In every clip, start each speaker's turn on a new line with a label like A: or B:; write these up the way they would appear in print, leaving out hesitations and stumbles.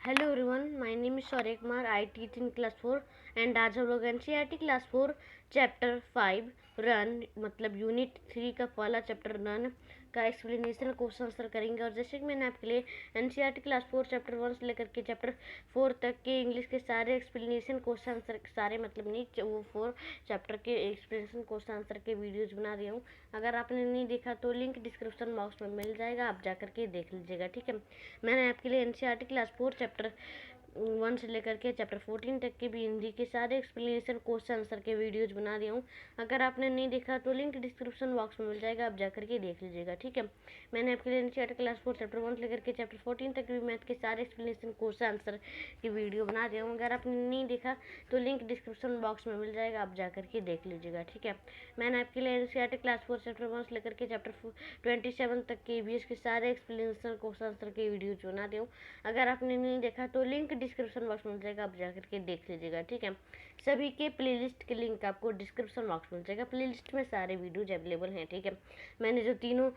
A: Hello everyone, my name is Shaurya Kumar. I teach in class 4 and आज हम लोग NCERT class 4 chapter 5 run मतलब unit 3 का पहला चैप्टर रन का एक्सप्लेनेशन क्वेश्चन आंसर करेंगे। और जैसे कि मैंने आपके लिए एनसीईआरटी क्लास 4 चैप्टर 1 से लेकर के चैप्टर 4 तक के इंग्लिश के सारे एक्सप्लेनेशन क्वेश्चन आंसर सारे मतलब नहीं वो 4 चैप्टर के एक्सप्लेनेशन क्वेश्चन आंसर के वीडियोज बना दिया हूँ। अगर आपने नहीं देखा तो लिंक डिस्क्रिप्शन बॉक्स में मिल जाएगा, आप जाकर के देख लीजिएगा। ठीक है, मैंने आपके लिए एनसीईआरटी क्लास 4 चैप्टर 1 से लेकर के चैप्टर 14 तक के भी हिंदी के सारे एक्सप्लेनेशन क्वेश्चन आंसर के वीडियोज बना दिया हूँ। अगर आपने नहीं देखा तो लिंक डिस्क्रिप्शन बॉक्स में मिल जाएगा, आप जाकर के देख लीजिएगा। ठीक है, मैंने आपके लिए एनसीईआरटी क्लास 4 चैप्टर 1 से लेकर के चैप्टर 14 तक भी मैथ के सारे एक्सप्लेनेशन क्वेश्चन आंसर की वीडियो बना दिया हूँ। अगर आपने नहीं देखा तो लिंक डिस्क्रिप्शन बॉक्स में मिल जाएगा, आप जाकर के देख लीजिएगा। ठीक है, मैंने आपके लिए एनसीईआरटी क्लास 4 चैप्टर 1 से लेकर के चैप्टर 27 तक के ईवीएस के सारे एक्सप्लेनेशन क्वेश्चन आंसर के वीडियोज बना दिया हूँ। अगर आपने नहीं देखा तो लिंक डिस्क्रिप्शन बॉक्स में मिल जाएगा, आप जाकर के देख लीजिएगा। ठीक है, सभी के प्लेलिस्ट के लिंक आपको डिस्क्रिप्शन बॉक्स में मिल जाएगा। प्लेलिस्ट में सारे वीडियोज अवेलेबल हैं। ठीक है, मैंने जो तीनों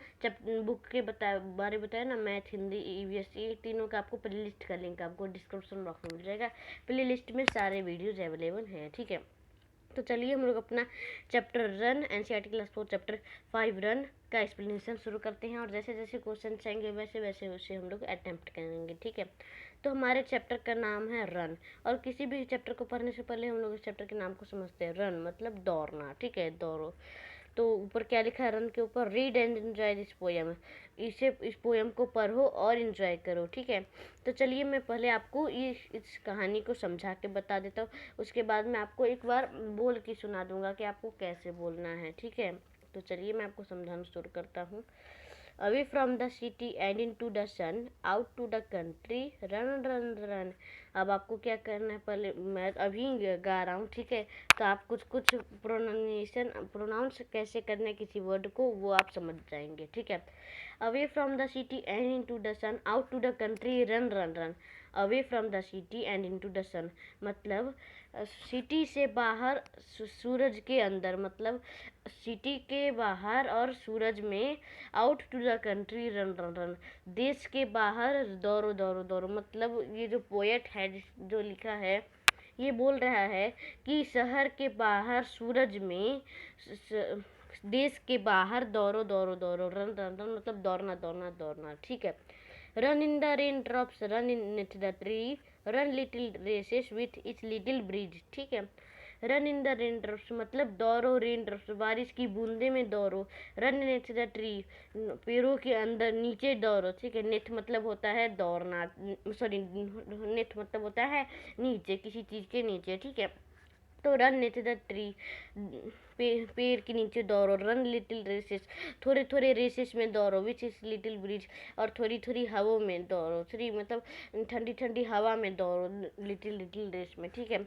A: बुक के बारे बताया ना, मैथ, हिंदी, ईवीएस, ये तीनों का आपको प्लेलिस्ट का लिंक आपको डिस्क्रिप्शन बॉक्स में मिल जाएगा। प्लेलिस्ट में सारे वीडियोज अवेलेबल हैं। ठीक है, तो चलिए हम लोग अपना chapter run NCERT class 4 chapter 5 run का एक्सप्लेनेशन शुरू करते हैं। और जैसे जैसे क्वेश्चन आएंगे वैसे वैसे उसे हम लोग अटेम्प्ट करेंगे। ठीक है, तो हमारे चैप्टर का नाम है रन। और किसी भी चैप्टर को पढ़ने से पहले हम लोग इस चैप्टर के नाम को समझते हैं। रन मतलब दौड़ना। ठीक है, दौड़ो। तो ऊपर क्या लिखा है रन के ऊपर? Read and enjoy this poem. इस पोएम को पढ़ो और एंजॉय करो। ठीक है, तो चलिए मैं पहले आपको इस कहानी को समझा के बता देता हूँ, उसके बाद मैं आपको एक बार बोल के सुना दूंगा कि आपको कैसे बोलना है। ठीक है, तो चलिए मैं आपको समझाना शुरू करता हूँ। Away from the city and into the sun, out to the country, run run run। अब आपको क्या करना है, पहले मैं अभी गा रहा हूँ। ठीक है, तो आप कुछ कुछ प्रोनाउंस कैसे करना है किसी वर्ड को वो आप समझ जाएंगे। ठीक है, away from the city and into the sun, out to the country, run run run. Away from the city and into the sun मतलब सिटी से बाहर, सूरज के अंदर मतलब सिटी के बाहर और सूरज में। Out to the country, run run run देश के बाहर दौड़ो दौड़ो दौड़ो। मतलब ये जो पोएट है जो लिखा है ये बोल रहा है कि शहर के बाहर सूरज में, देश के बाहर दौड़ो दौड़ो दौड़ो, रन रन रन मतलब दौड़ना दौड़ना दौड़ना। ठीक है, run in the raindrops, run in the tree, run little races with its little bridge. ठीक है, run in the raindrops मतलब दौड़ो रेन ड्रॉप्स बारिश की बूंदे में दौड़ो। रन नेथ द ट्री पेड़ों के अंदर नीचे दौड़ो। ठीक है, नेथ मतलब होता है दौड़ना, सॉरी नेथ मतलब होता है नीचे, किसी चीज़ के नीचे। ठीक है, तो रन नेथ द ट्री पेड़ के नीचे दौड़ो। रन लिटिल रेसेस थोड़े थोड़े रेसेस में दौड़ो, विच इज लिटिल ब्रिज और थोड़ी थोड़ी हवा में दौड़ो। थ्री मतलब ठंडी ठंडी हवा में दौड़ो, लिटिल लिटिल रेस में। ठीक है,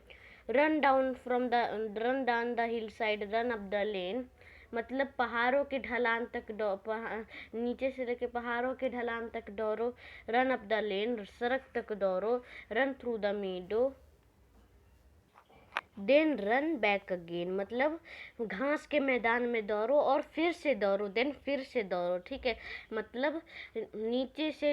A: run down the hillside, run up the लेन मतलब पहाड़ों के ढलान तक नीचे से लेके पहाड़ों के ढलान तक दौड़ो। रन अप द लेन सड़क तक दौड़ो। Run through the meadow then run back again मतलब घास के मैदान में दौड़ो और फिर से दौड़ो, देन फिर से दौड़ो। ठीक है, मतलब नीचे से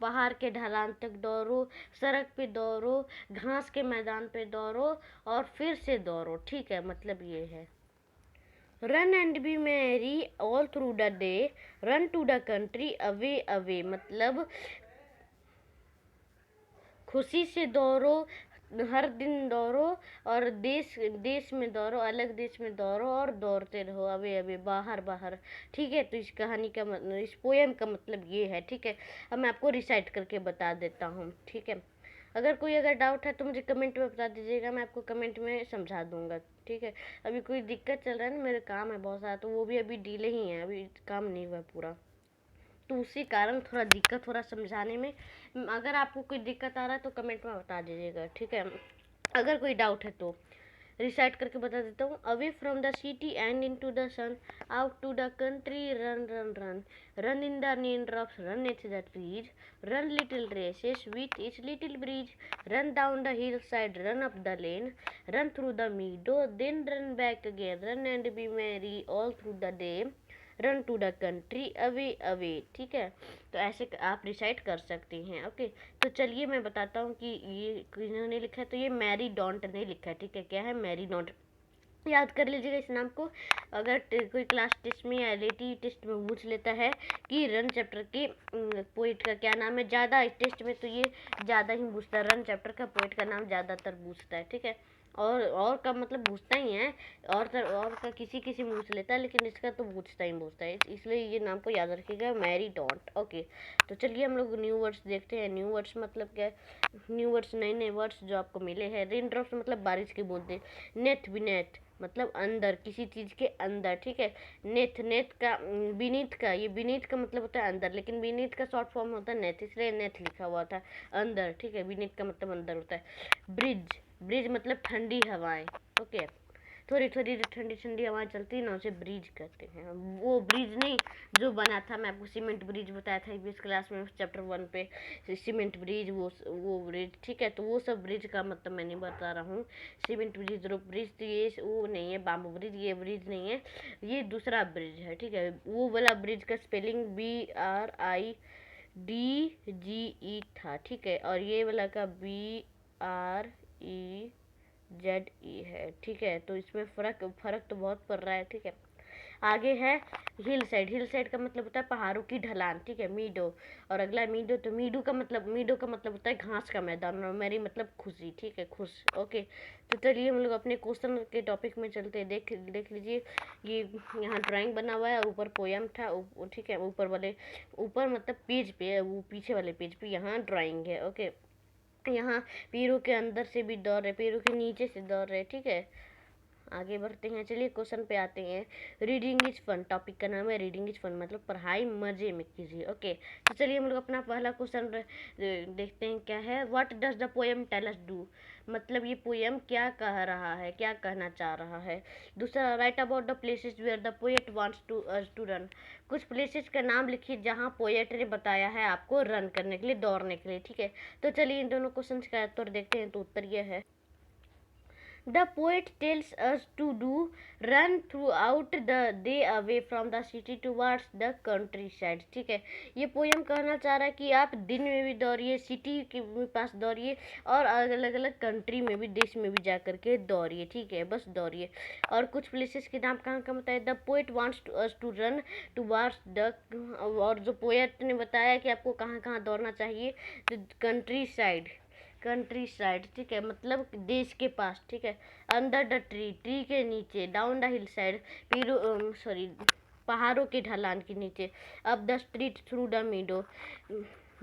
A: पहाड़ के ढलान तक दौड़ो, सड़क पे दौड़ो, घास के मैदान पे दौड़ो और फिर से दौड़ो। ठीक है, मतलब ये है। Run and be merry all through the day, run to the country away away मतलब खुशी से दौड़ो, हर दिन दौड़ो और देश देश में दौड़ो, अलग देश में दौड़ो और दौड़ते रहो, अबे अबे बाहर बाहर। ठीक है, तो इस कहानी का मतलब, इस पोएम का मतलब ये है। ठीक है, अब मैं आपको रिसाइट करके बता देता हूँ। ठीक है, अगर डाउट है तो मुझे कमेंट में बता दीजिएगा, मैं आपको कमेंट में समझा दूंगा। ठीक है, अभी कोई दिक्कत चल रहा है ना, मेरे काम है बहुत सारा, तो वो भी अभी डिले ही है, अभी काम नहीं हुआ पूरा, तो उसी कारण थोड़ा दिक्कत हो रहा समझाने में। अगर आपको कोई दिक्कत आ रहा है तो कमेंट में बता दीजिएगा। ठीक है, अगर कोई डाउट है तो रिसाइट करके बता देता हूँ। Away from the city and into the sun, out to the country, run run run run in the raindrops, run it the trees, run little races with its little bridge, run down the hillside, run up the lane, run through the meadow then run back again, run and be merry all through the day, run to the country away away, ठीक है। तो ऐसे आप recite कर सकते हैं। Okay, तो चलिए मैं बताता हूँ कि ये किन्होंने लिखा है। तो ये मैरी डोंट ने लिखा है, ठीक है। क्या है? Merry don't. याद कर लीजिएगा इस नाम को। अगर कोई क्लास टेस्ट में या एलईटी टेस्ट में पूछ लेता है कि रन चैप्टर के पोइट का क्या नाम है, ज़्यादा इस टेस्ट में तो ये ज़्यादा ही पूछता है, रन चैप्टर का पोइट का नाम ज़्यादातर पूछता है, ठीक है। और का मतलब पूछता ही है, और का किसी किसी पूछ लेता है, लेकिन इसका तो पूछता है, इसलिए ये नाम को याद रखिएगा, मैरी डोंट। ओके, तो चलिए हम लोग न्यू वर्ड्स देखते हैं। न्यू वर्ड्स मतलब क्या है? न्यू वर्ड्स, नए नए वर्ड्स जो आपको मिले हैं। रेन ड्रॉप्स मतलब बारिश की बूंदें। नेथ विनेथ मतलब अंदर, किसी चीज़ के अंदर, ठीक है। नेथ, नेथ का बीनीथ का, ये बीनीथ का मतलब होता है अंदर, लेकिन बीनीथ का शॉर्ट फॉर्म होता है नेथ, इसलिए नेथ लिखा हुआ था अंदर, ठीक है। बीनीथ का मतलब अंदर होता है। ब्रिज, ब्रिज मतलब ठंडी हवाएं। ओके, थोड़ी थोड़ी जो ठंडी ठंडी हवाएं चलती है ना, उसे ब्रिज कहते हैं। वो ब्रिज नहीं जो बना था, मैं आपको सीमेंट ब्रिज बताया था ईवीएस क्लास में चैप्टर 1 पे, सीमेंट ब्रिज, वो ब्रिज, ठीक है। तो वो सब ब्रिज का मतलब मैं नहीं बता रहा हूँ। सीमेंट ब्रिज, रोप ब्रिज, तो ये वो नहीं है। बाम्बू ब्रिज, ये ब्रिज नहीं है, ये दूसरा ब्रिज है, ठीक है। वो वाला ब्रिज का स्पेलिंग BRIDGE था, ठीक है। और ये वाला का BREZE है, ठीक है। तो इसमें फ़र्क तो बहुत पड़ रहा है, ठीक है। आगे है हिल साइड। हिल साइड का मतलब होता है पहाड़ों की ढलान, ठीक है। मीडो, और अगला मीडो। तो मीडो का मतलब होता है घास का मैदान, और मेरी मतलब खुशी, ठीक है, खुश। ओके, तो चलिए हम लोग अपने क्वेश्चन के टॉपिक में चलते हैं। देख लीजिए, ये यहाँ ड्राइंग बना हुआ है, और ऊपर पोयम था, ठीक है। ऊपर मतलब पेज पे है, वो पीछे वाले पेज पे यहाँ ड्राइंग है। ओके, यहाँ पैरों के अंदर से भी दौड़ रहे, पैरों के नीचे से दौड़ रहे, ठीक है। आगे बढ़ते हैं, चलिए क्वेश्चन पे आते हैं। रीडिंग इज फन, टॉपिक का नाम है रीडिंग इज फन, मतलब पढ़ाई मजे में कीजिए। ओके, तो चलिए हम लोग अपना पहला क्वेश्चन देखते हैं क्या है। What does the poem tell us do, मतलब ये पोएम क्या कह रहा है, क्या कहना चाह रहा है। दूसरा, write about the places where the poet wants to us to run, कुछ प्लेसेस का नाम लिखिए जहाँ पोएट ने बताया है आपको रन करने के लिए, दौड़ने के लिए, ठीक है। तो चलिए इन दोनों क्वेश्चन का उत्तर देखते हैं। तो उत्तर यह है, the poet tells us to do run throughout the day away from the city towards the countryside, ठीक है। ये पोयम कहना चाह रहा है कि आप दिन में भी दौड़िए, सिटी के पास दौड़िए, और अलग अलग कंट्री में भी, देश में भी जा करके दौड़िए, ठीक है, बस दौड़िए। और कुछ प्लेसेस के नाम कहाँ का बताया, the poet wants to us to run towards the, और जो पोएट ने बताया कि आपको कहाँ कहाँ दौड़ना चाहिए, कंट्री साइड, ठीक है, मतलब देश के पास, ठीक है। अंडर द ट्री, ट्री के नीचे। डाउन द हिल साइड, पहाड़ों के ढलान के नीचे। Up the street, through the meadow,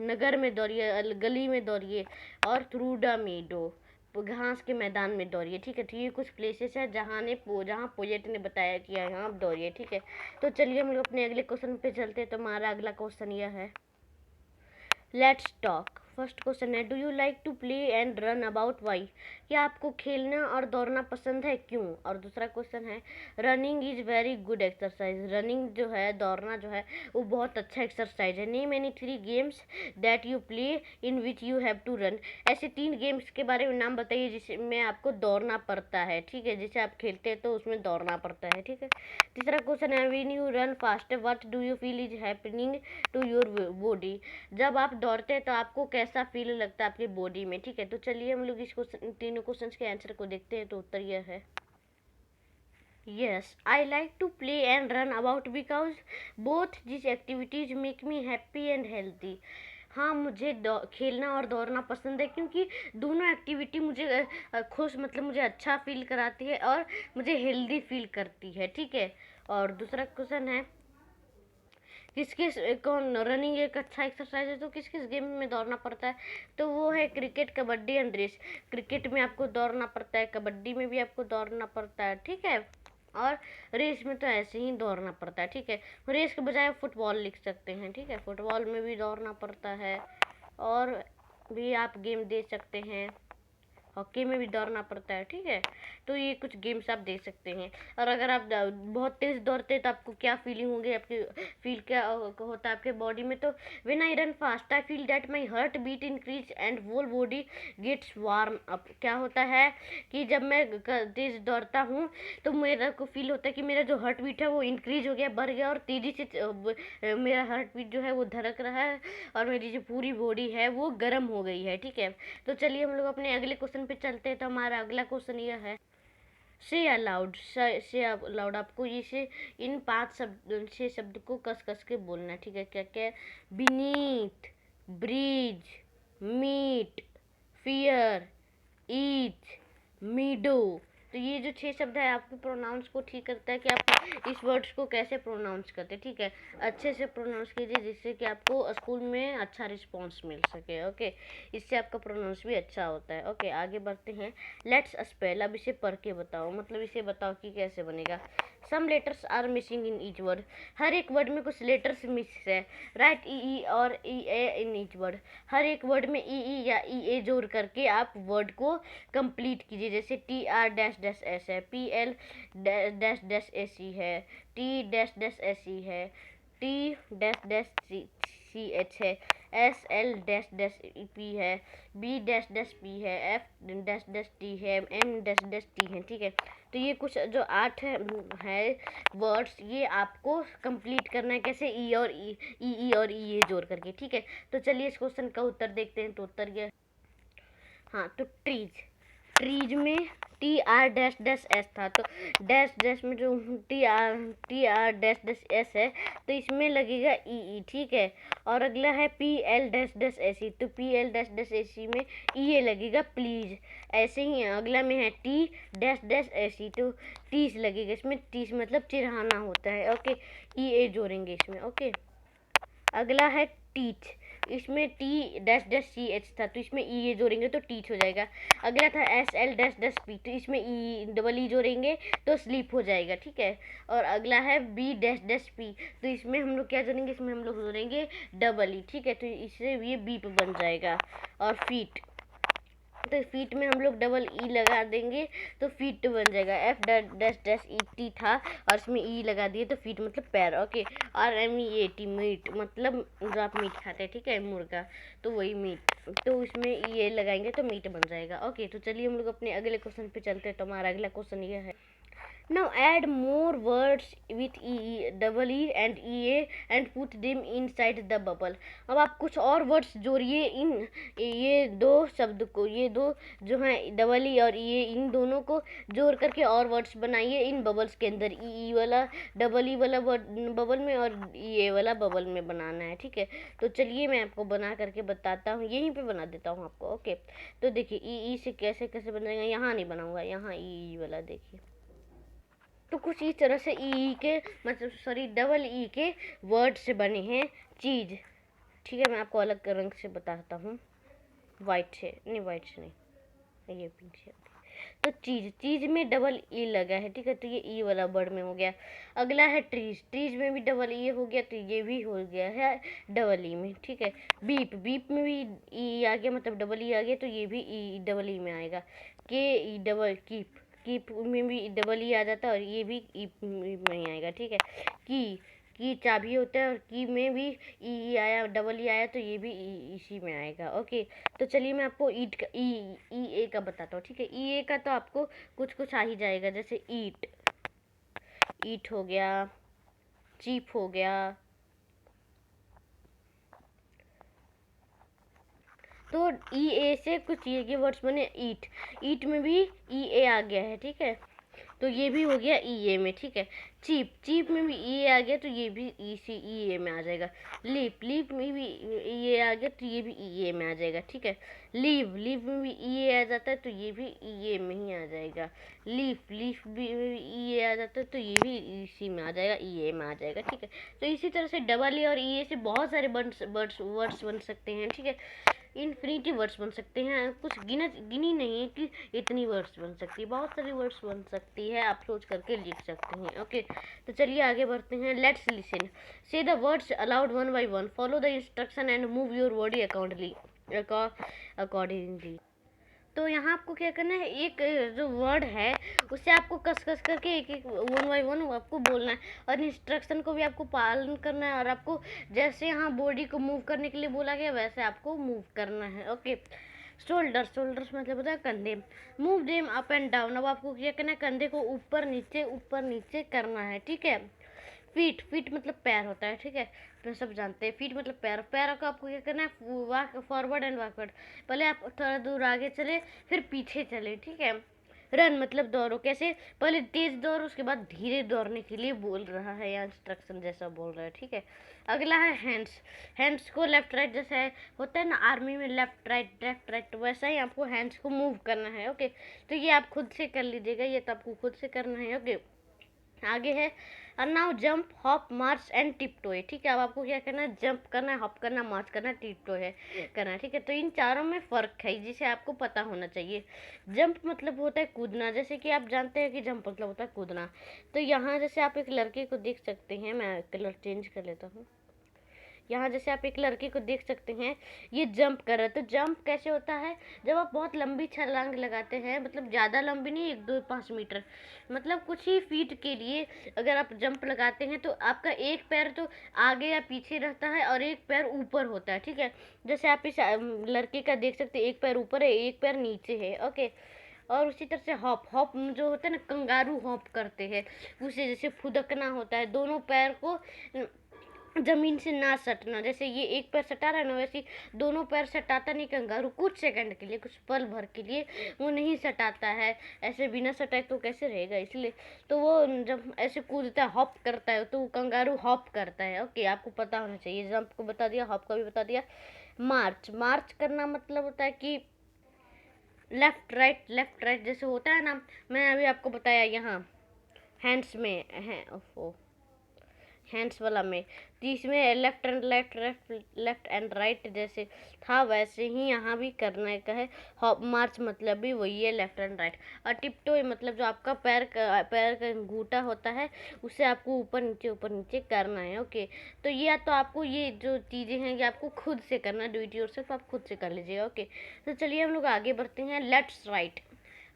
A: नगर में दौड़िए, गली में दौड़िए, और थ्रू द मीडो, घास के मैदान में दौड़िए, ठीक है। तो ये कुछ प्लेसेस है जहाँ पोएट ने बताया कि यहाँ आप दौड़िए, ठीक है। तो चलिए हम लोग अपने अगले क्वेश्चन पे चलते हैं। तो हमारा अगला क्वेश्चन यह है, लेट्स टॉक। फर्स्ट क्वेश्चन है, do you like to play and run about why, क्या आपको खेलना और दौड़ना पसंद है, क्यों। और दूसरा क्वेश्चन है, running is very good exercise, running जो है, दौड़ना जो है, वो बहुत अच्छा एक्सरसाइज है। Name any 3 games that you play in which you have to run, ऐसे 3 गेम्स के बारे में नाम बताइए जिसमें आपको दौड़ना पड़ता है, ठीक है, जिसे आप खेलते हैं तो उसमें दौड़ना पड़ता है, ठीक है। तीसरा क्वेश्चन है, when you run fast what do you feel is happening to your body, जब आप दौड़ते हैं तो आपको कैसा फील लगता है आपकी बॉडी में, ठीक है। तो चलिए हम लोग इस तीनों क्वेश्चन के आंसर को देखते हैं। तो उत्तर यह है, yes I like to play and run about because both this activities make me happy and healthy, हाँ मुझे खेलना और दौड़ना पसंद है, क्योंकि दोनों एक्टिविटी मुझे खुश, मतलब मुझे अच्छा फील कराती है और मुझे हेल्दी फील करती है, ठीक है। और दूसरा क्वेश्चन है, किस किस कौन, रनिंग एक अच्छा एक्सरसाइज है तो किस किस गेम में दौड़ना पड़ता है, तो वो है cricket, kabaddi and race. Cricket में आपको दौड़ना पड़ता है, कबड्डी में भी आपको दौड़ना पड़ता है, ठीक है। और रेस में तो ऐसे ही दौड़ना पड़ता है, ठीक है। रेस के बजाय फुटबॉल लिख सकते हैं, ठीक है, फुटबॉल में भी दौड़ना पड़ता है, और भी आप गेम दे सकते हैं। हॉकी में भी दौड़ना पड़ता है, ठीक है। तो ये कुछ गेम्स आप देख सकते हैं। और अगर आप बहुत तेज़ दौड़ते हैं तो आपको क्या फीलिंग होगी, आपकी फील क्या होता है आपके बॉडी में। तो when I run fast I feel that my heartbeat increase and whole body gets warm up. क्या होता है कि जब मैं तेज़ दौड़ता हूँ तो मेरा को फील होता है कि मेरा जो हार्ट बीट है वो इंक्रीज हो गया, बढ़ गया, और तेज़ी से मेरा हार्ट बीट जो है वो धड़क रहा है, और मेरी जो पूरी बॉडी है वो गर्म हो गई है, ठीक है। तो चलिए हम लोग अपने अगले क्वेश्चन पे चलते हैं। तो हमारा अगला क्वेश्चन यह है, से अलाउड। से अलाउड आपको ये से इन 5 शब्द को कस कस के बोलना है, ठीक है। क्या क्या? Beneath, bridge, meet, fear, each, meadow. तो ये जो 6 शब्द है आपके प्रोनाउंस को ठीक करता है कि आप इस वर्ड्स को कैसे प्रोनाउंस करते हैं, ठीक है। अच्छे से प्रोनाउंस कीजिए जिससे कि आपको स्कूल में अच्छा रिस्पॉन्स मिल सके, ओके। इससे आपका प्रोनाउंस भी अच्छा होता है, ओके। आगे बढ़ते हैं। Let's spell. अब इसे पढ़ के बताओ, मतलब इसे बताओ कि कैसे बनेगा। Some letters are missing in each word. हर एक वर्ड में कुछ लेटर्स मिस है। राइट ई और ई ए इन ईच वर्ड। हर एक वर्ड में ई या ई ए जोड़ करके आप वर्ड को कंप्लीट कीजिए। जैसे T R dash dash S है, P L dash dash A C है, T dash dash A C है, T dash dash C H है, S L dash dash P है, बी डैश डैश पी है, F dash dash T है, M dash dash T है, ठीक है। तो ये कुछ जो 8 है वर्ड्स, ये आपको कंप्लीट करना है कैसे, ई और ई और ई ये जोड़ करके, ठीक है। तो चलिए इस क्वेश्चन का उत्तर देखते हैं। तो उत्तर ये, हाँ, तो ट्रीज। ट्रीज में T R dash dash S था, तो डैश डैश में जो T R dash dash S है तो इसमें लगेगा ई ई, ठीक है। और अगला है P L dash dash A सी, तो P L dash dash A सी में ई ए लगेगा प्लीज। ऐसे ही अगला में है टी डैश डैश ए सी, तो टीस लगेगा इसमें, टीस मतलब चिढ़ाना होता है, ओके। ई ए जोड़ेंगे इसमें, ओके। अगला है टीच। इसमें T dash dash C H था, तो इसमें ई ए जोड़ेंगे तो टीच हो जाएगा। अगला था S L dash dash P, तो इसमें ई डबल ई जोड़ेंगे तो स्लीप हो जाएगा, ठीक है। और अगला है बी डैश डैश पी, तो इसमें हम लोग क्या जोड़ेंगे, इसमें हम लोग जोड़ेंगे डबल ई, ठीक है। तो इससे ये बीप बन जाएगा। और फीट, तो फीट में हम लोग डबल ई लगा देंगे तो फीट बन जाएगा। F dash dash E T था और इसमें ई लगा दिए तो फीट मतलब पैर, ओके। और M E A T meat, मतलब जो आप मीट खाते हैं, ठीक है, मुर्गा, तो वही मीट, तो इसमें ई ए लगाएंगे तो मीट बन जाएगा, ओके। तो चलिए हम लोग अपने अगले क्वेश्चन पे चलते हैं। तो हमारा अगला क्वेश्चन ये है, now add more words with double e and ea and put them inside the bubble। अब आप कुछ और वर्ड्स जोड़िए इन ये दो शब्द को, ये दो जो हैं डबल ई और ई, इन दोनों को जोड़ करके और वर्ड्स बनाइए इन बबल्स के अंदर। ई वाला डबल ई वाला बबल में और ई वाला बबल में बनाना है, ठीक है। तो चलिए मैं आपको बना करके बताता हूँ, यहीं पे बना देता हूँ आपको, ओके। तो देखिए ई से कैसे कैसे बनेगा, यहाँ नहीं बनाऊँगा, यहाँ ई वाला देखिए। तो कुछ इस तरह से ई के मतलब सॉरी डबल ई के वर्ड से बने हैं चीज़, ठीक है। मैं आपको अलग रंग से बताता हूँ, वाइट से नहीं, वाइट से नहीं, ये पिंक से। तो चीज़, चीज़ में डबल ई लगा है, ठीक है। तो ये ई वाला वर्ड में हो गया। अगला है ट्रीज, ट्रीज में भी डबल ई हो गया, तो ये भी हो गया है डबल ई में, ठीक है। बीप, बीप में भी ई आ गया, मतलब डबल ई आ गया, तो ये भी ई डबल ई में आएगा। के ई डबल कीप, कीप में भी डबल ई आ जाता है और ये भी ई में ही आएगा, ठीक है। की चाबी होता है और की में भी ई आया, डबल ई आया, तो ये भी इसी में आएगा, ओके। तो चलिए मैं आपको ईट का ई ए का बताता हूँ, ठीक है। ई ए का तो आपको कुछ कुछ आ ही जाएगा, जैसे ईट, ईट हो गया, चीप हो गया। तो ई ए से कुछ ये वर्ड्स बने, ईट, ईट में भी ई ए आ गया है, ठीक है। तो ये भी हो गया ई ए में, ठीक है। चीप, चीप में भी ई ए आ गया, तो ये भी ई ए में आ जाएगा। लीप, लीप में भी ई ए आ गया, तो ये भी ई ए में आ जाएगा, ठीक है। लीव, लीव में भी ई ए आ जाता है, तो ये भी ई ए में ही आ जाएगा। लीफ, लीफ भी ई ए आ जाता है, तो ये भी इसी में आ जाएगा, ई ए में आ जाएगा, ठीक है। तो इसी तरह से डबल ए और ई ए से बहुत सारे वर्ड्स बन सकते हैं, ठीक है। इन्फिनिटी वर्ड्स बन सकते हैं, कुछ गिनी नहीं है कि इतनी वर्ड्स बन सकती है, बहुत सारी वर्ड्स बन सकती है, आप सोच करके लिख सकते हैं, ओके। तो चलिए आगे बढ़ते हैं। Let's listen. Say the words aloud one by one, follow the instruction and move your body accordingly. तो यहाँ आपको क्या करना है, एक जो वर्ड है उसे आपको कस कस करके एक एक वन बाई वन आपको बोलना है, और इंस्ट्रक्शन को भी आपको पालन करना है, और आपको जैसे यहाँ बॉडी को मूव करने के लिए बोला गया वैसे आपको मूव करना है। ओके। शोल्डर्स मतलब होता है कंधे। Move them up and down, अब आपको क्या करना है, कंधे को ऊपर नीचे करना है, ठीक है। फीट मतलब पैर होता है, ठीक है, तो सब जानते हैं फीट मतलब पैर को आपको क्या करना है, फॉरवर्ड एंड बैकवर्ड। पहले आप थोड़ा दूर आगे चले, फिर पीछे चले, ठीक है। रन मतलब दौड़ो, कैसे, पहले तेज दौड़ो, उसके बाद धीरे दौड़ने के लिए बोल रहा है, या इंस्ट्रक्शन जैसा बोल रहा है, ठीक है। अगला है हैंड्स को लेफ्ट राइट, जैसा है होता है ना आर्मी में लेफ्ट राइट, तो वैसा ही आपको हैंड्स को मूव करना है। ओके, तो ये आप खुद से कर लीजिएगा, ये तो आपको खुद से करना है। ओके, आगे है now jump hop march and tiptoe, ठीक है। अब आपको क्या करना है, जंप करना है, हॉप करना, मार्च करना, टिपटोए करना है, ठीक है। तो इन चारों में फ़र्क है जिसे आपको पता होना चाहिए। जंप मतलब होता है कूदना, जैसे कि आप जानते हैं कि जंप मतलब होता है कूदना। तो यहाँ जैसे आप एक लड़के को देख सकते हैं, मैं कलर चेंज कर लेता हूँ। यहाँ जैसे आप एक लड़के को देख सकते हैं, ये जंप कर रहा है। तो जंप कैसे होता है, जब आप बहुत लंबी छलांग लगाते हैं, मतलब ज़्यादा लंबी नहीं, 1 2 5 मीटर, मतलब कुछ ही फीट के लिए अगर आप जंप लगाते हैं, तो आपका एक पैर तो आगे या पीछे रहता है और एक पैर ऊपर होता है, ठीक है। जैसे आप इस लड़के का देख सकते हैं, एक पैर ऊपर है, एक पैर नीचे है। ओके, और उसी तरह से हॉप जो होता है ना, कंगारू हॉप करते हैं, उसे जैसे फुदकना होता है, दोनों पैर को जमीन से ना सटना, जैसे ये एक पैर सटा रहा है ना, वैसे दोनों पैर सटाता नहीं कंगारू, कुछ सेकंड के लिए, कुछ पल भर के लिए वो नहीं सटाता है, ऐसे बिना सटाए तो कैसे रहेगा, इसलिए तो वो जब ऐसे कूदता है, हॉप करता है, तो कंगारू हॉप करता है। ओके, आपको पता होना चाहिए, जंप को बता दिया, हॉप का भी बता दिया। मार्च करना मतलब होता है कि लेफ्ट राइट जैसे होता है ना, मैं अभी आपको बताया यहाँ हैंड्स में है, हैंड्स वाला में, तो इसमें लेफ्ट एंड राइट जैसे था वैसे ही यहाँ भी करने का है। हॉप मार्च मतलब भी वही है, लेफ्ट एंड राइट। और टिपटोए मतलब जो आपका पैर का अंगूठा होता है, उसे आपको ऊपर नीचे करना है। ओके, तो ये तो आपको ये जो चीज़ें हैं ये आपको खुद से करना, डू इट योरसेल्फ, आप खुद से कर लीजिएगा। ओके, तो चलिए हम लोग आगे बढ़ते हैं। लेट्स राइट,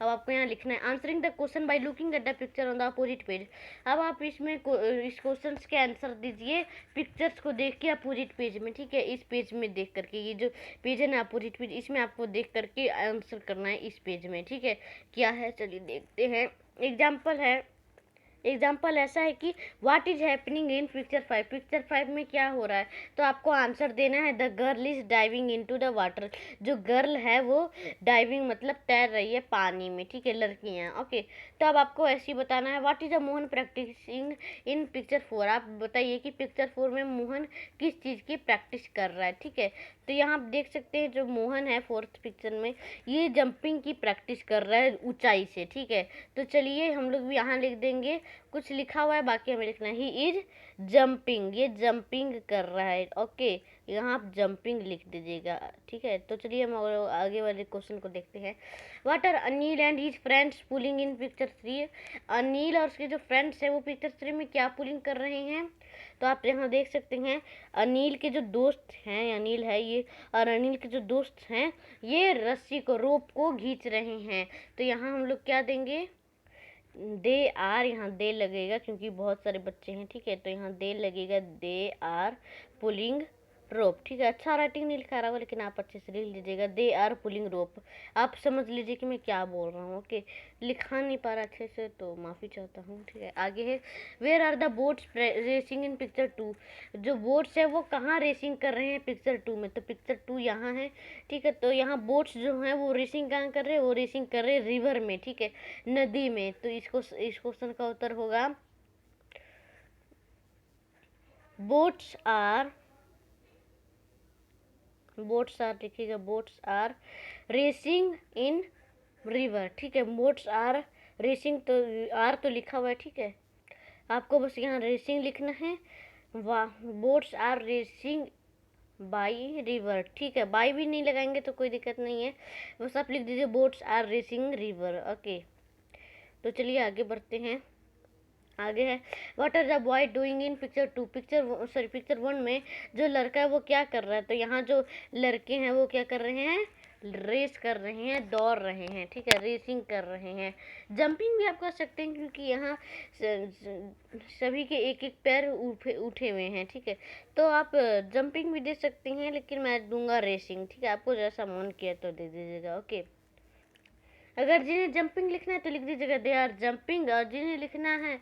A: अब आपको यहाँ लिखना है answering the question by looking at the picture on the opposite page. अब आप इसमें इस क्वेश्चन के आंसर दीजिए पिक्चर्स को देख के अपोजिट पेज में, ठीक है। इस पेज में देख करके, ये जो पेज है ना अपोजिट पेज, इसमें आपको देख करके आंसर करना है इस पेज में, ठीक है। क्या है चलिए देखते हैं। एग्जाम्पल ऐसा है कि what is happening in picture 5 में क्या हो रहा है, तो आपको आंसर देना है the girl is diving into the water, जो गर्ल है वो डाइविंग मतलब तैर रही है पानी में, ठीक है, लड़कियां। ओके, तो अब आपको ऐसे ही बताना है what is the Mohan practising in picture 4, आप बताइए कि पिक्चर 4 में मोहन किस चीज़ की प्रैक्टिस कर रहा है, ठीक है। तो यहाँ आप देख सकते हैं जो मोहन है 4th पिक्चर में, ये जंपिंग की प्रैक्टिस कर रहा है ऊंचाई से, ठीक है। तो चलिए हम लोग भी यहाँ लिख देंगे, कुछ लिखा हुआ है बाकी हमें लिखना है, ही इज जंपिंग, ये जंपिंग कर रहा है। ओके, यहाँ आप जंपिंग लिख दीजिएगा, ठीक है। तो चलिए हम आगे वाले क्वेश्चन को देखते हैं। What are Anil and his friends pulling in picture 3, Anil और उसके जो फ्रेंड्स हैं वो पिक्चर 3 में क्या पुलिंग कर रहे हैं, तो आप यहाँ देख सकते हैं अनिल के जो दोस्त हैं, अनिल है ये, और अनिल के जो दोस्त हैं ये रस्सी को, रोप को खींच रहे हैं। तो यहाँ हम लोग क्या देंगे, दे आर, यहाँ दे लगेगा क्योंकि बहुत सारे बच्चे हैं, ठीक है। तो यहाँ दे लगेगा, दे आर पुलिंग रोप, ठीक है। अच्छा राइटिंग नहीं लिखा रहा हुआ, लेकिन आप अच्छे से लिख लीजिएगा, दे आर पुलिंग रोप, आप समझ लीजिए कि मैं क्या बोल रहा हूँ। ओके, लिखा नहीं पा रहा अच्छे से तो माफ़ी चाहता हूँ, ठीक है। आगे है where are the boats racing in picture 2, जो बोट्स है वो कहाँ रेसिंग कर रहे हैं पिक्चर 2 में, तो पिक्चर 2 यहाँ है, ठीक है। तो यहाँ बोट्स जो हैं वो रेसिंग कहाँ कर रहे हैं, वो रेसिंग कर रहे हैं रिवर में, ठीक है, नदी में। तो इस क्वेश्चन का उत्तर होगा बोट्स आर लिखिएगा, boats are racing in river, ठीक है। बोट्स आर रेसिंग, तो आर तो लिखा हुआ है, ठीक है, आपको बस यहाँ रेसिंग लिखना है। वाह, boats are racing by river, ठीक है, बाई भी नहीं लगाएंगे तो कोई दिक्कत नहीं है, बस आप लिख दीजिए boats are racing river. Okay, तो चलिए आगे बढ़ते हैं। आगे है what are the boy doing in picture 1 में जो लड़का है वो क्या कर रहा है, तो यहाँ जो लड़के हैं वो क्या कर रहे हैं, रेस कर रहे हैं, दौड़ रहे हैं, ठीक है, रेसिंग कर रहे हैं। जंपिंग भी आप कर सकते हैं क्योंकि यहाँ सभी के एक एक पैर उठे हुए हैं, ठीक है। तो आप जंपिंग भी दे सकते हैं, लेकिन मैं दूंगा रेसिंग, ठीक है। आपको जैसा मन किया तो दे दीजिएगा, ओके। अगर जिन्हें जंपिंग लिखना है तो लिख दीजिएगा दे आर जंपिंग, और जिन्हें लिखना है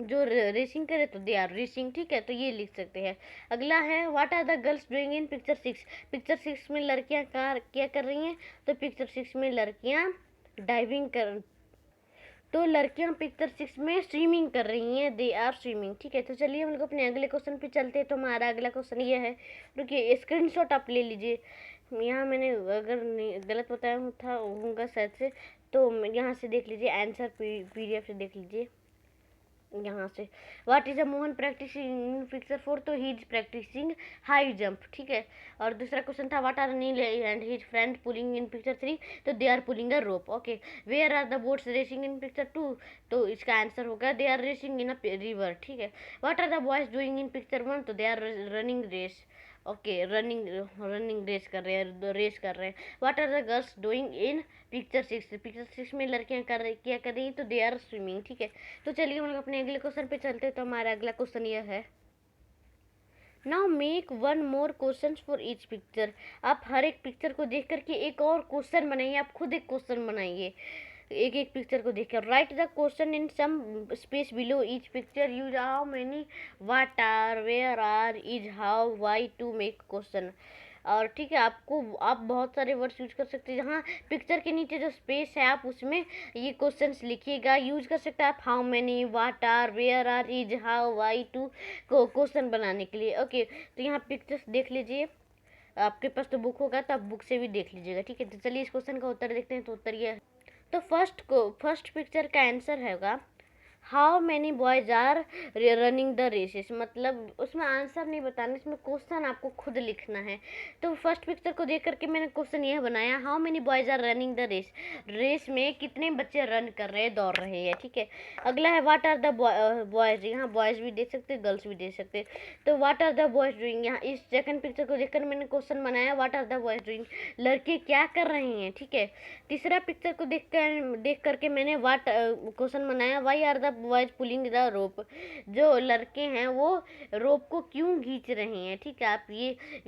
A: जो रेसिंग करे तो दे आर रेसिंग, ठीक है। तो ये लिख सकते हैं। अगला है what are the girls doing in picture 6। Picture 6 में लड़कियां क्या कर रही हैं? तो पिक्चर 6 में लड़कियां डाइविंग कर तो लड़कियां पिक्चर 6 में स्विमिंग कर रही हैं, दे आर स्विमिंग, ठीक है। तो चलिए हम लोग अपने अगले क्वेश्चन पे चलते हैं। तो हमारा अगला क्वेश्चन ये है, रुकिए स्क्रीनशॉट आप ले लीजिए। यहाँ मैंने अगर गलत बताया होगा शायद से, तो यहाँ से देख लीजिए, आंसर पीडीएफ से देख लीजिए यहाँ से। What is a Mohan practising in picture 4? तो he is practising high jump, ठीक है। और दूसरा क्वेश्चन था what are Neel and his friend pulling in picture 3? तो they are pulling a rope, okay. Where are the boats racing in picture 2? तो इसका answer होगा they are racing in a river, ठीक है। What are the boys doing in picture 1? तो they are running race, okay, running race कर रहे हैं। What are the girls doing in picture 6? Picture 6 में लड़कियां क्या कर रही हैं? तो दे आर स्विमिंग, ठीक है। तो चलिए हम लोग अपने अगले क्वेश्चन पे चलते हैं। तो हमारा अगला क्वेश्चन यह है, now make one more question for each picture. आप हर एक पिक्चर को देख करके एक और क्वेश्चन बनाइए, आप खुद एक क्वेश्चन बनाइए एक एक पिक्चर को देखकर। Write the question in some space below each picture, use how many, what are, where are, is, how, why to make question. और ठीक है, आप बहुत सारे वर्ड्स यूज कर सकते हैं। जहाँ पिक्चर के नीचे जो स्पेस है आप उसमें ये क्वेश्चंस लिखिएगा। यूज कर सकते हैं आप how many, what are, where are, is, how, why to को क्वेश्चन बनाने के लिए, ओके। तो यहाँ पिक्चर्स देख लीजिए, आपके पास तो बुक होगा तो आप बुक से भी देख लीजिएगा, ठीक है। तो चलिए इस क्वेश्चन का उत्तर देखते हैं। तो उत्तर ये है, तो फर्स्ट पिक्चर का आंसर होगा how many boys are running the races. मतलब उसमें आंसर नहीं बताना, इसमें क्वेश्चन आपको खुद लिखना है। तो फर्स्ट पिक्चर को देख करके मैंने क्वेश्चन यह बनाया, how many boys are running the race. Race में कितने बच्चे रन कर रहे हैं, दौड़ रहे हैं, ठीक है। अगला है व्हाट आर द बॉयज। यहाँ बॉयज भी दे सकते, गर्ल्स भी दे सकते। तो what are the boys doing, यहाँ इस सेकंड पिक्चर को देखकर मैंने क्वेश्चन बनाया what are the boys doing, लड़के क्या कर रहे हैं, ठीक है। तीसरा पिक्चर को देख करके मैंने व्हाट क्वेश्चन बनाया why are the boys pulling the rope, जो लड़के हैं वो रोप को क्यों खींच रहे हैं, ठीक है। आप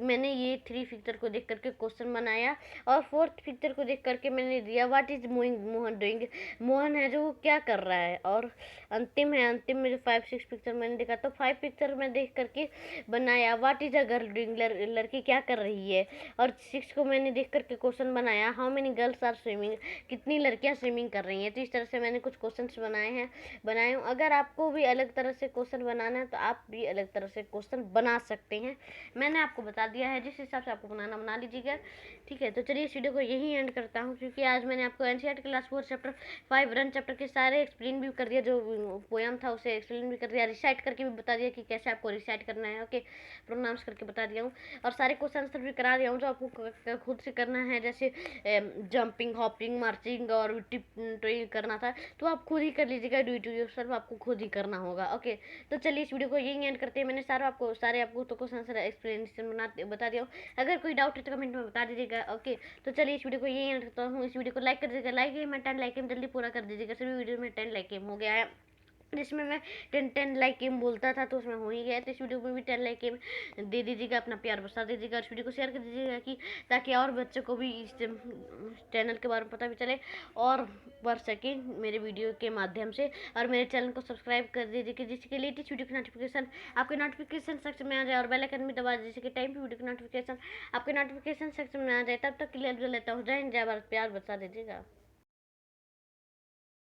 A: मैंने ये 3 पिक्चर को देख करके क्वेश्चन बनाया। और फोर्थ पिक्चर को देख करके मैंने दिया what is Mohan doing, Mohan है जो वो क्या कर रहा है। और अंतिम में जो 5-6 पिक्चर मैंने देखा, तो 5 पिक्चर में देख करके बनाया what is a girl doing, लड़की क्या कर रही है। और 6 को मैंने देख करके क्वेश्चन बनाया how many girls are swimming, कितनी लड़कियां स्विमिंग कर रही हैं। तो इस तरह से मैंने कुछ क्वेश्चन बनाए हूँ। अगर आपको भी अलग तरह से क्वेश्चन बनाना है तो आप भी अलग तरह से क्वेश्चन बना सकते हैं। मैंने आपको बता दिया है, जिस हिसाब से आपको बना लीजिएगा, ठीक है। तो चलिए इस वीडियो को यहीं एंड करता हूँ, क्योंकि आज मैंने आपको NCERT class 4 chapter 5 run chapter के सारे एक्सप्लेन भी कर दिया, जो पोयम था उसे एक्सप्लेन भी कर दिया, रिसाइट करके भी बता दिया कि कैसे आपको रिसाइट करना है, ओके, प्रोनाउंस करके बता दिया हूँ। और सारे क्वेश्चन आंसर भी करा दिया हूँ जो आपको खुद से करना है, जैसे जंपिंग, हॉपिंग, मार्चिंग और टिप करना था, तो आप खुद ही कर लीजिएगा। डू इट योरसेल्फ, आपको खुद ही करना होगा, ओके। तो चलिए इस वीडियो को यहीं एंड करते हैं। मैंने सारे आपको तो क्वेश्चन आंसर एक्सप्लेनेशन बता दिया हूँ। अगर कोई डाउट है तो कमेंट में बता दीजिएगा, ओके। तो चलिए इस वीडियो को यहीं एंड करता हूँ। इस वीडियो को लाइक कर दीजिएगा, लाइक मैं 10 लाइक जल्दी पूरा कर दीजिएगा। सभी वीडियो में 10 लाइक हो गया है, जिसमें मैं 10 लाइक एम बोलता था तो उसमें हो ही गया। तो इस वीडियो में भी 10 लाइक एम दे दीजिएगा, अपना प्यार बता दीजिएगा, इस वीडियो को शेयर कर दीजिएगा कि ताकि और बच्चों को भी इस चैनल के बारे में पता भी चले और बढ़ सके मेरे वीडियो के माध्यम से। और मेरे चैनल को सब्सक्राइब कर दीजिए जिसके लेटेस्ट वीडियो की नोटिफिकेशन आपके नोटिफिकेशन सेक्शन में आ जाए, और बेल आइकन भी दबा दीजिए कि टाइम पे वीडियो की नोटिफिकेशन आपके नोटिफिकेशन सेक्शन में आ जाए। तब तक के लिए लेता हूँ। जय हिंद, जय भारत, प्यार बता दीजिएगा।